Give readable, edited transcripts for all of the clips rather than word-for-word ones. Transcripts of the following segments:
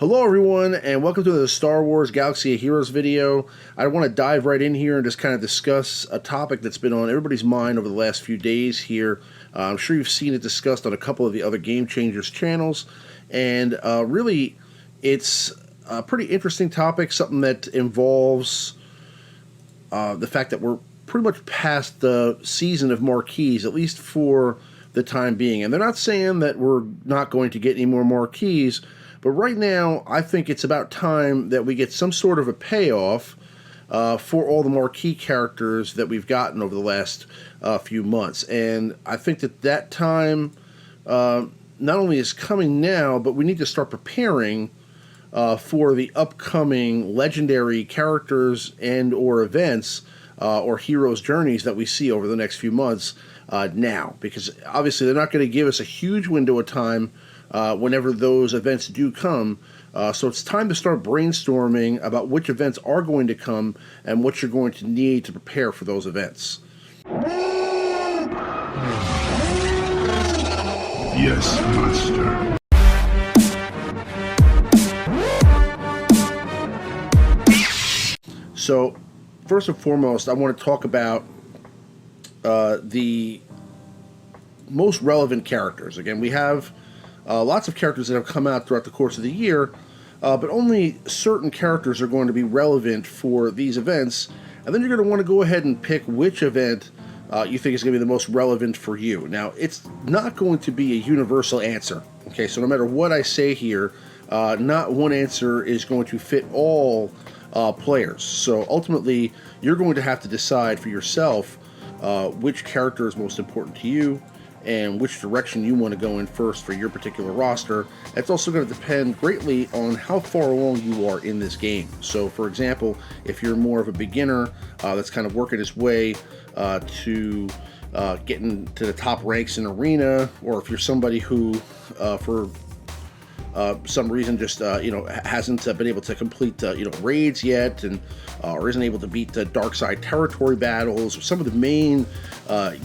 Hello everyone, and welcome to the Star Wars Galaxy of Heroes video. I want to dive right in here and just kind of discuss a topic that's been on everybody's mind over the last few days here. I'm sure you've seen it discussed on a couple of the other Game Changers channels, and really it's a pretty interesting topic, something that involves the fact that we're pretty much past the season of marquees, at least for the time being. And they're not saying that we're not going to get any more marquees, but right now, I think it's about time that we get some sort of a payoff for all the marquee characters that we've gotten over the last few months. And I think that time not only is coming now, but we need to start preparing for the upcoming legendary characters and or events or heroes' journeys that we see over the next few months now. Because obviously they're not going to give us a huge window of time whenever those events do come. So it's time to start brainstorming about which events are going to come and what you're going to need to prepare for those events. Yes, Master. So, first and foremost, I want to talk about the most relevant characters. Again, we have lots of characters that have come out throughout the course of the year, but only certain characters are going to be relevant for these events, and then you're going to want to go ahead and pick which event you think is going to be the most relevant for you. Now, it's not going to be a universal answer, okay? So no matter what I say here, not one answer is going to fit all players. So ultimately, you're going to have to decide for yourself which character is most important to you, and which direction you want to go in first for your particular roster. It's also going to depend greatly on how far along you are in this game. So, for example, if you're more of a beginner that's kind of working his way to getting to the top ranks in Arena, or if you're somebody who, for some reason, just hasn't been able to complete raids yet, and or isn't able to beat the dark side territory battles, or some of the main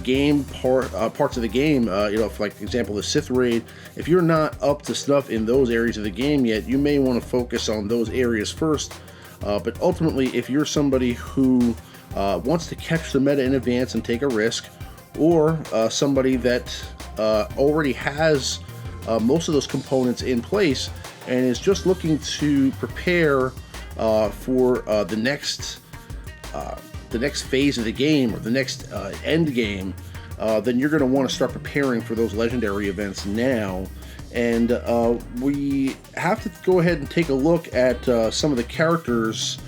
game parts of the game. For like example, the Sith raid. If you're not up to snuff in those areas of the game yet, you may want to focus on those areas first. But ultimately, if you're somebody who wants to catch the meta in advance and take a risk, or somebody that already has most of those components in place and is just looking to prepare for the next phase of the game, or the next end game, then you're going to want to start preparing for those legendary events now. And we have to go ahead and take a look at some of the characters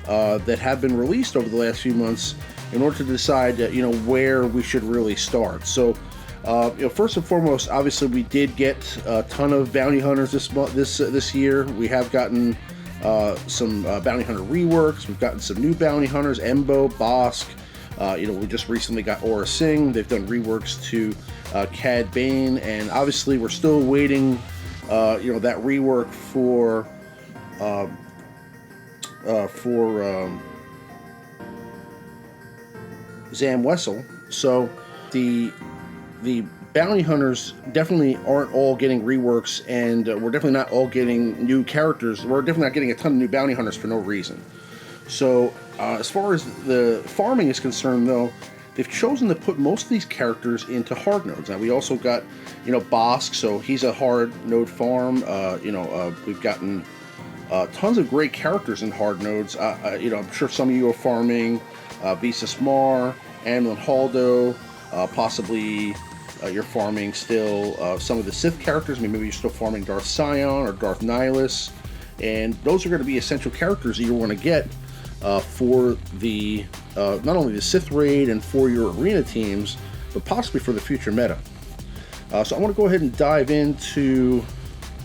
that have been released over the last few months in order to decide where we should really start. So first and foremost, obviously we did get a ton of bounty hunters this year. We have gotten some bounty hunter reworks. We've gotten some new bounty hunters, Embo, Bosk. We just recently got Aura Singh. They've done reworks to Cad Bane, and obviously we're still waiting that rework for Zam Wessel. So the bounty hunters definitely aren't all getting reworks, and we're definitely not all getting new characters. We're definitely not getting a ton of new bounty hunters for no reason. So as far as the farming is concerned, though, they've chosen to put most of these characters into hard nodes. Now, we also got Bosk, so he's a hard node farm. We've gotten tons of great characters in hard nodes. I'm sure some of you are farming Visas Mar, Amlin Haldo, possibly you're farming still some of the Sith characters. Maybe you're still farming Darth Sion or Darth Nihilus, and those are going to be essential characters that you want to get for the not only the Sith raid and for your arena teams, but possibly for the future meta. So I want to go ahead and dive into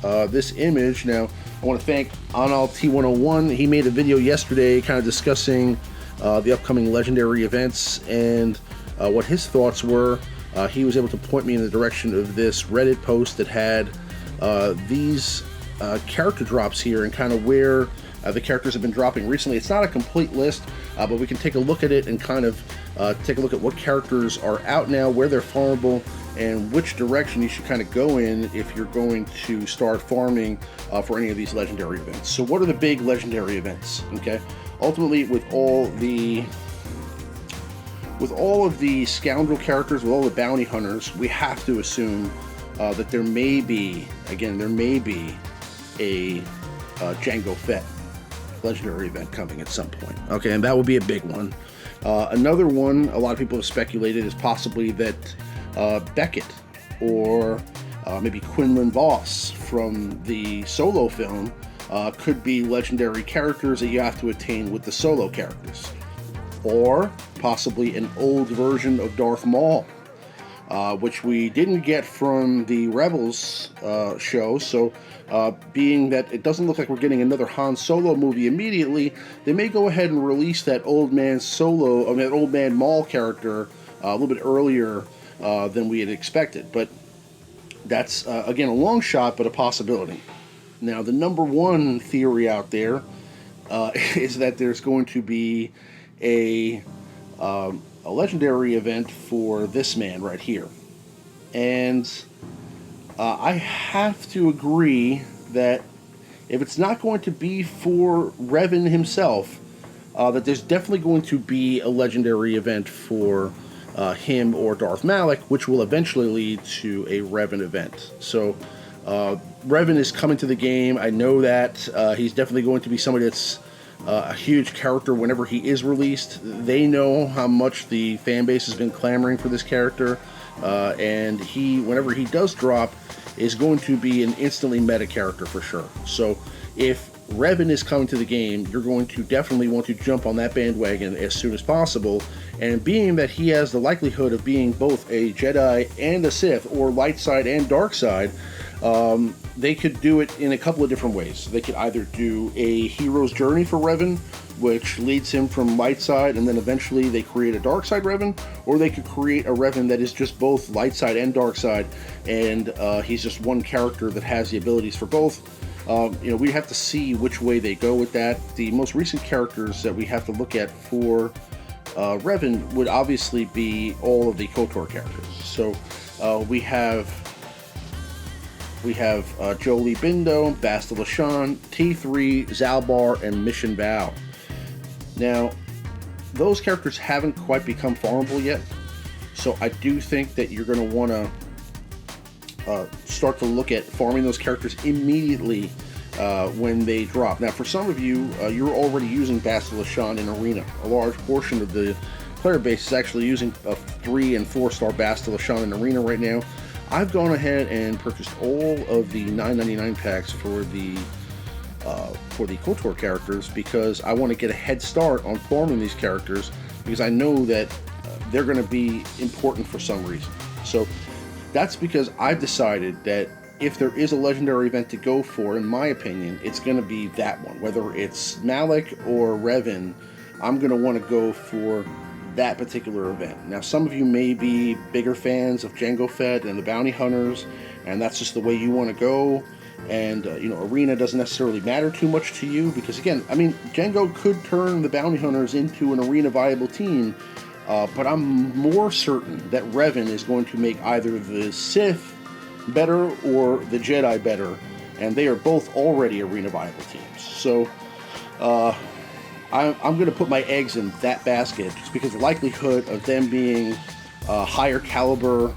this image now. I want to thank Anal T101. He made a video yesterday kind of discussing the upcoming legendary events and what his thoughts were. He was able to point me in the direction of this Reddit post that had these character drops here and kind of where the characters have been dropping recently. It's not a complete list, but we can take a look at it and kind of take a look at what characters are out now, where they're farmable, and which direction you should kind of go in if you're going to start farming for any of these legendary events. So what are the big legendary events? Okay, ultimately with all of the scoundrel characters, with all the bounty hunters, we have to assume that there may be a Jango Fett legendary event coming at some point. Okay, and that would be a big one. Another one a lot of people have speculated is possibly that Beckett or maybe Quinlan Voss from the Solo film could be legendary characters that you have to attain with the Solo characters. Or possibly an old version of Darth Maul, which we didn't get from the Rebels show. So being that it doesn't look like we're getting another Han Solo movie immediately, they may go ahead and release that old man that old man Maul character a little bit earlier than we had expected. But that's, again, a long shot, but a possibility. Now, the number one theory out there is that there's going to be a legendary event for this man right here. And I have to agree that if it's not going to be for Revan himself, that there's definitely going to be a legendary event for him or Darth Malak, which will eventually lead to a Revan event. So Revan is coming to the game. I know that he's definitely going to be somebody that's a huge character whenever he is released. They know how much the fan base has been clamoring for this character, and whenever he does drop, is going to be an instantly meta character for sure. So if Revan is coming to the game, you're going to definitely want to jump on that bandwagon as soon as possible. And being that he has the likelihood of being both a Jedi and a Sith, or light side and dark side, they could do it in a couple of different ways. They could either do a hero's journey for Revan, which leads him from light side, and then eventually they create a dark side Revan, or they could create a Revan that is just both light side and dark side, and he's just one character that has the abilities for both. We have to see which way they go with that. The most recent characters that we have to look at for Revan would obviously be all of the KOTOR characters. So we have Jolee Bindo, Bastila Shan, T3, Zalbar, and Mission Bao. Now, those characters haven't quite become farmable yet, so I do think that you're going to want to start to look at farming those characters immediately when they drop. Now, for some of you, you're already using Bastila Shan in Arena. A large portion of the player base is actually using a 3- and 4-star Bastila Shan in Arena right now. I've gone ahead and purchased all of the $9.99 packs for the KOTOR characters because I want to get a head start on farming these characters, because I know that they're going to be important for some reason. So that's because I've decided that if there is a legendary event to go for, in my opinion, it's going to be that one. Whether it's Malak or Revan, I'm going to want to go for that particular event. Now, some of you may be bigger fans of Jango Fett and the Bounty Hunters, and that's just the way you want to go. And, Arena doesn't necessarily matter too much to you, because, again, Jango could turn the Bounty Hunters into an Arena viable team, but I'm more certain that Revan is going to make either the Sith better or the Jedi better, and they are both already Arena viable teams. So, I'm going to put my eggs in that basket just because the likelihood of them being a higher caliber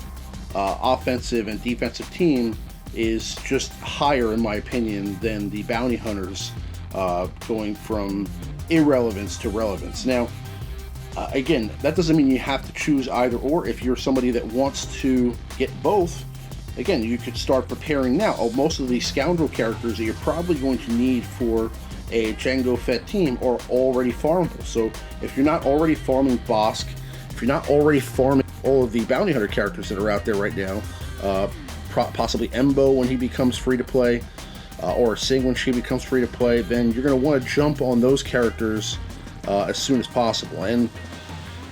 offensive and defensive team is just higher, in my opinion, than the Bounty Hunters going from irrelevance to relevance. Now, again, that doesn't mean you have to choose either or. If you're somebody that wants to get both, again, you could start preparing now. Most of these scoundrel characters that you're probably going to need for a Jango Fett team are already farmable. So if you're not already farming Bosk, if you're not already farming all of the Bounty Hunter characters that are out there right now, possibly Embo when he becomes free to play, or Sing when she becomes free to play, then you're going to want to jump on those characters as soon as possible. And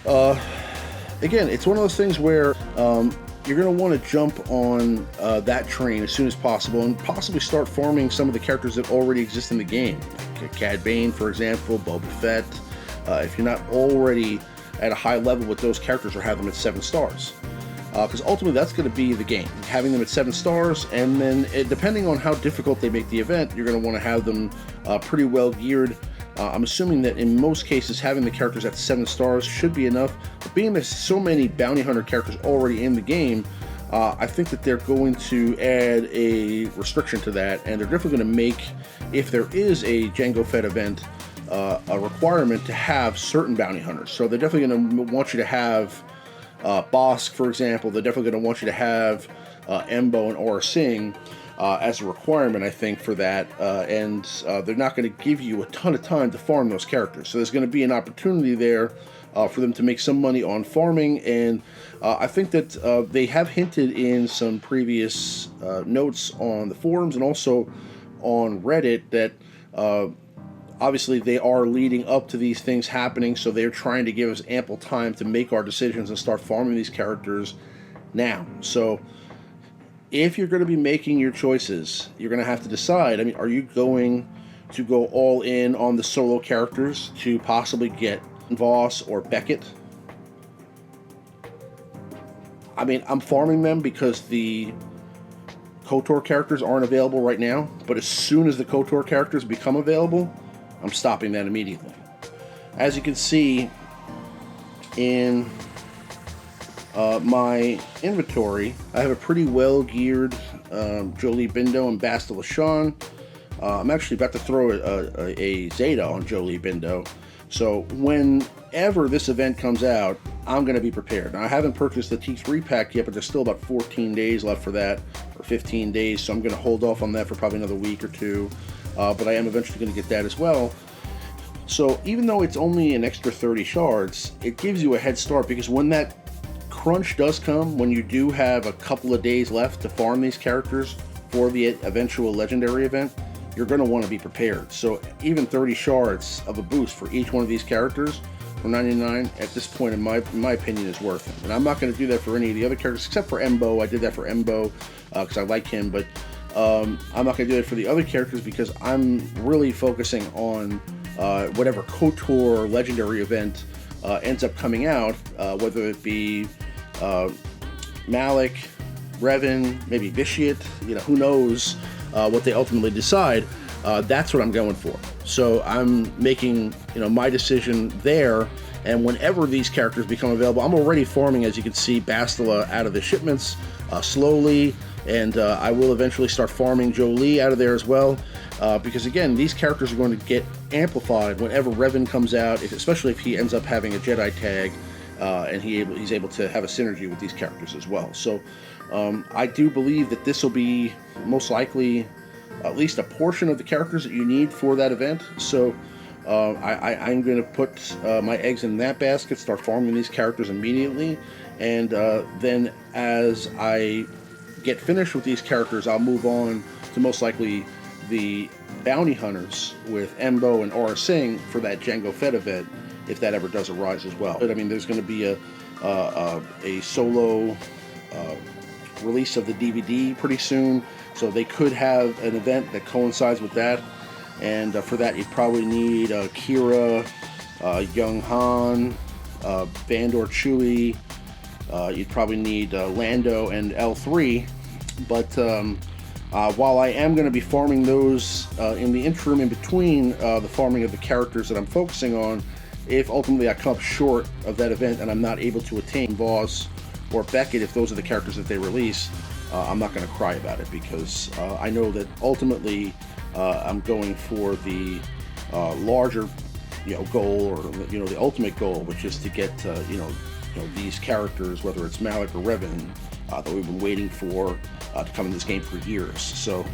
again, it's one of those things where you're going to want to jump on that train as soon as possible and possibly start farming some of the characters that already exist in the game. Like Cad Bane, for example, Boba Fett. If you're not already at a high level with those characters or have them at 7 stars. because ultimately that's going to be the game, having them at 7 stars, and then depending on how difficult they make the event, you're going to want to have them pretty well geared. I'm assuming that in most cases having the characters at 7 stars should be enough, but being there's so many bounty hunter characters already in the game, I think that they're going to add a restriction to that, and they're definitely going to make, if there is a Jango Fett event, a requirement to have certain bounty hunters. So they're definitely going to want you to have Bosk, for example. They're definitely going to want you to have Embo and Aura Singh as a requirement, I think, for that. And they're not going to give you a ton of time to farm those characters. So there's going to be an opportunity there for them to make some money on farming. And I think that they have hinted in some previous notes on the forums and also on Reddit that obviously they are leading up to these things happening, so they're trying to give us ample time to make our decisions and start farming these characters now. So if you're going to be making your choices, you're going to have to decide, I mean, are you going to go all in on the solo characters to possibly get Voss or Beckett? I mean, I'm farming them because the KOTOR characters aren't available right now, but as soon as the KOTOR characters become available, I'm stopping that immediately. As you can see in my inventory, I have a pretty well geared Jolie Bindo and Bastila Shan. I'm actually about to throw a Zeta on Jolie Bindo. So whenever this event comes out, I'm going to be prepared. Now, I haven't purchased the T3 pack yet, but there's still about 14 days left for that, or 15 days, so I'm going to hold off on that for probably another week or two. But I am eventually going to get that as well. So even though it's only an extra 30 shards, it gives you a head start, because when that crunch does come, when you do have a couple of days left to farm these characters for the eventual legendary event, you're going to want to be prepared. So even 30 shards of a boost for each one of these characters for 99 at this point, in my opinion, is worth it. And I'm not going to do that for any of the other characters except for Embo. I did that for Embo because I like him, but I'm not going to do it for the other characters because I'm really focusing on whatever KOTOR legendary event ends up coming out, whether it be Malik, Revan, maybe Vitiate, who knows what they ultimately decide. That's what I'm going for. So I'm making my decision there, and whenever these characters become available, I'm already farming, as you can see, Bastila out of the shipments slowly, and I will eventually start farming Jolie out of there as well, because again, these characters are going to get amplified whenever Revan comes out, especially if he ends up having a Jedi tag, and he's able to have a synergy with these characters as well. So I do believe that this will be most likely at least a portion of the characters that you need for that event. So I'm going to put my eggs in that basket, start farming these characters immediately, and then as I get finished with these characters, I'll move on to most likely the bounty hunters with Embo and Aura Singh for that Jango Fett event, if that ever does arise as well. But I mean, there's going to be a solo release of the DVD pretty soon, so they could have an event that coincides with that, and for that you'd probably need Kira, Young Han, Vandor Chewie, you'd probably need Lando and L3, but while I am going to be farming those in the interim in between the farming of the characters that I'm focusing on, if ultimately I come up short of that event and I'm not able to attain Voss or Beckett, if those are the characters that they release, I'm not going to cry about it, because I know that ultimately I'm going for the larger goal, or the ultimate goal, which is to get these characters, whether it's Malik or Revan, that we've been waiting for to come in this game for years. So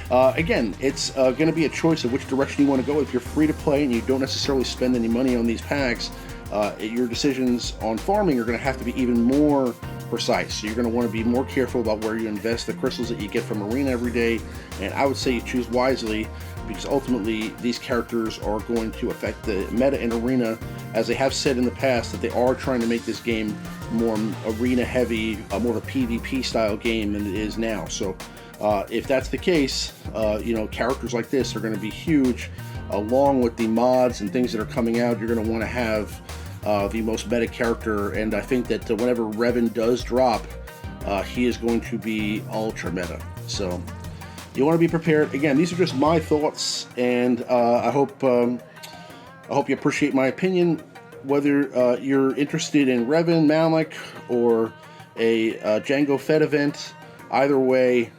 again, it's going to be a choice of which direction you want to go. If you're free to play and you don't necessarily spend any money on these packs, your decisions on farming are going to have to be even more precise. So you're going to want to be more careful about where you invest the crystals that you get from Arena every day, and I would say you choose wisely, because ultimately these characters are going to affect the meta in Arena, as they have said in the past that they are trying to make this game more arena heavy, more of a PvP style game than it is now. So if that's the case, characters like this are going to be huge, along with the mods and things that are coming out. You're going to want to have the most meta character, and I think that whenever Revan does drop, he is going to be ultra meta. So you want to be prepared. Again, these are just my thoughts, and I hope you appreciate my opinion. Whether you're interested in Revan, Malik, or a Jango Fett event, either way,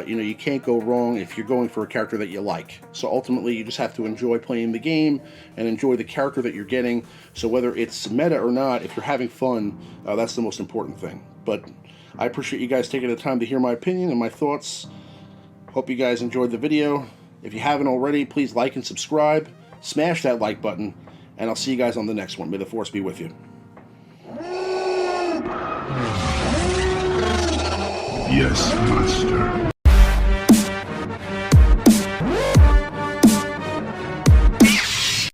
you can't go wrong if you're going for a character that you like. So ultimately, you just have to enjoy playing the game and enjoy the character that you're getting. So whether it's meta or not, if you're having fun, that's the most important thing. But I appreciate you guys taking the time to hear my opinion and my thoughts. Hope you guys enjoyed the video. If you haven't already, please like and subscribe. Smash that like button, and I'll see you guys on the next one. May the Force be with you. Yes, Master.